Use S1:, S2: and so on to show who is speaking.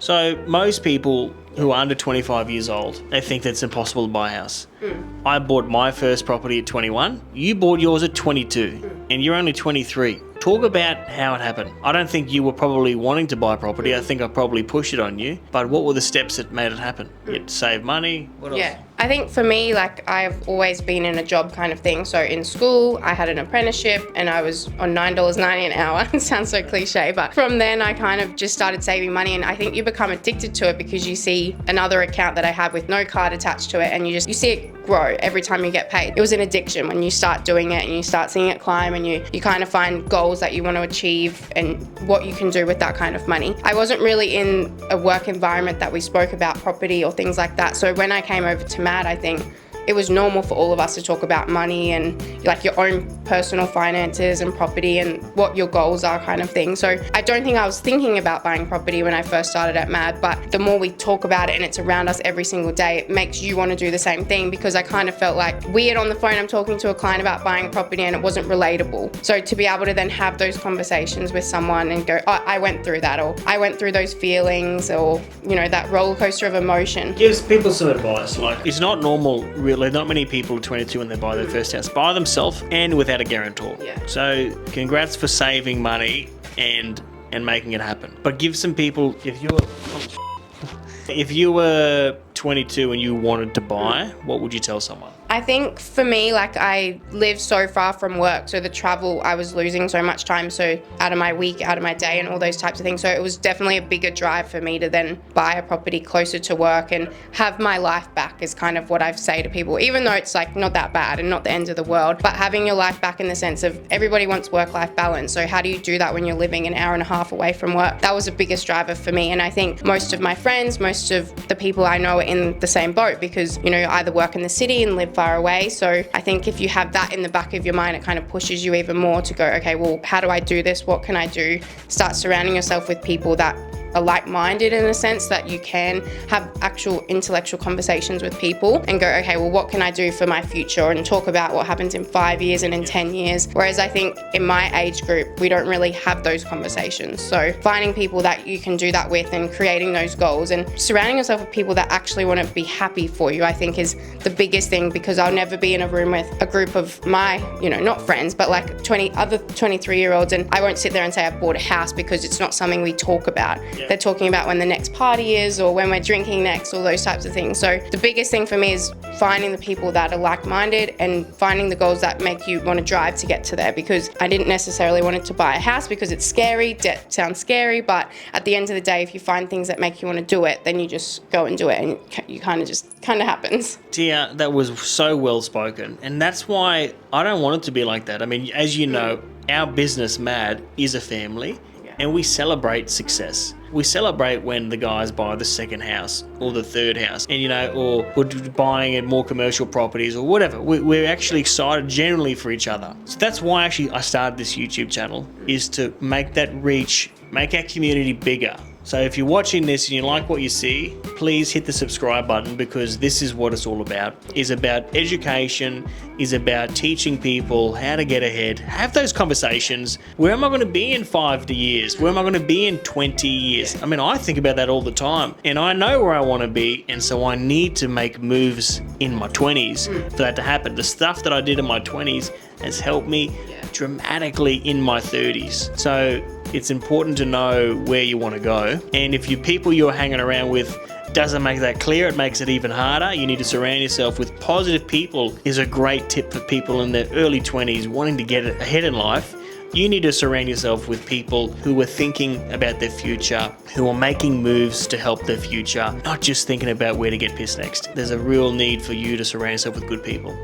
S1: So most people who are under 25 years old, they think that it's impossible to buy a house. I bought my first property at 21. You bought yours at 22, and you're only 23. Talk about how it happened. I don't think you were probably wanting to buy property. I think I probably pushed it on you. But what were the steps that made it happen? You had to save money? What else?
S2: Yeah, I think for me, like, I've always been in a job kind of thing. So in school, I had an apprenticeship and I was on $9.90 an hour. It sounds so cliche, but from then I kind of just started saving money, and I think you become addicted to it because you see another account that I had with no card attached to it, and you see it grow every time you get paid. It was an addiction when you start doing it and you start seeing it climb, and you kind of find goals that you want to achieve and what you can do with that kind of money. I wasn't really in a work environment that we spoke about property or things like that. So when I came over to MAD, I think it was normal for all of us to talk about money and like your own personal finances and property and what your goals are kind of thing. So I don't think I was thinking about buying property when I first started at MAD, but the more we talk about it and it's around us every single day, it makes you want to do the same thing, because I kind of felt like weird on the phone. I'm talking to a client about buying property and it wasn't relatable. So to be able to then have those conversations with someone and go, oh, I went through that, or I went through those feelings, or, you know, that roller coaster of emotion.
S1: Gives people some advice. Like, it's not normal, really. Not many people are 22 when they buy their first house by themselves and without a guarantor.
S2: Yeah.
S1: So congrats for saving money and making it happen. But give some people, if you were 22 and you wanted to buy, what would you tell someone?
S2: I think for me, like, I live so far from work, so the travel, I was losing so much time, so out of my week, out of my day, and all those types of things. So it was definitely a bigger drive for me to then buy a property closer to work and have my life back, is kind of what I say to people, even though it's like not that bad and not the end of the world, but having your life back in the sense of everybody wants work-life balance. So how do you do that when you're living an hour and a half away from work? That was the biggest driver for me. And I think most of my friends, most of the people I know are in the same boat, because, you know, you either work in the city and live far away. So I think if you have that in the back of your mind, it kind of pushes you even more to go, okay, well, how do I do this? What can I do? Start surrounding yourself with people that are like-minded, in a sense that you can have actual intellectual conversations with people and go, okay, well, what can I do for my future? And talk about what happens in 5 years and in 10 years. Whereas I think in my age group, we don't really have those conversations. So finding people that you can do that with and creating those goals and surrounding yourself with people that actually want to be happy for you, I think is the biggest thing, because I'll never be in a room with a group of my, you know, not friends, but like other 23-year-olds, and I won't sit there and say I bought a house, because it's not something we talk about. They're talking about when the next party is, or when we're drinking next, all those types of things. So the biggest thing for me is finding the people that are like-minded and finding the goals that make you want to drive to get to there, because I didn't necessarily want to buy a house because it's scary. Debt sounds scary, but at the end of the day, if you find things that make you want to do it, then you just go and do it, and you kind of happens.
S1: Tia, that was so well spoken, and that's why I don't want it to be like that. I mean, as you know, our business, MAD, is a family, and we celebrate success. We celebrate when the guys buy the second house or the third house, and, you know, or we're buying at more commercial properties or whatever. We're actually excited generally for each other. So that's why actually I started this YouTube channel, is to make that reach, make our community bigger. So if you're watching this and you like what you see, please hit the subscribe button, because this is what it's all about. It's about education, is about teaching people how to get ahead, have those conversations. Where am I going to be in 5 years? Where am I going to be in 20 years? I mean, I think about that all the time, and I know where I want to be, and so I need to make moves in my 20s for that to happen. The stuff that I did in my 20s has helped me dramatically in my 30s. So it's important to know where you want to go. And if you people you're hanging around with doesn't make that clear, it makes it even harder. You need to surround yourself with positive people, is a great tip for people in their early 20s wanting to get ahead in life. You need to surround yourself with people who are thinking about their future, who are making moves to help their future, not just thinking about where to get pissed next. There's a real need for you to surround yourself with good people.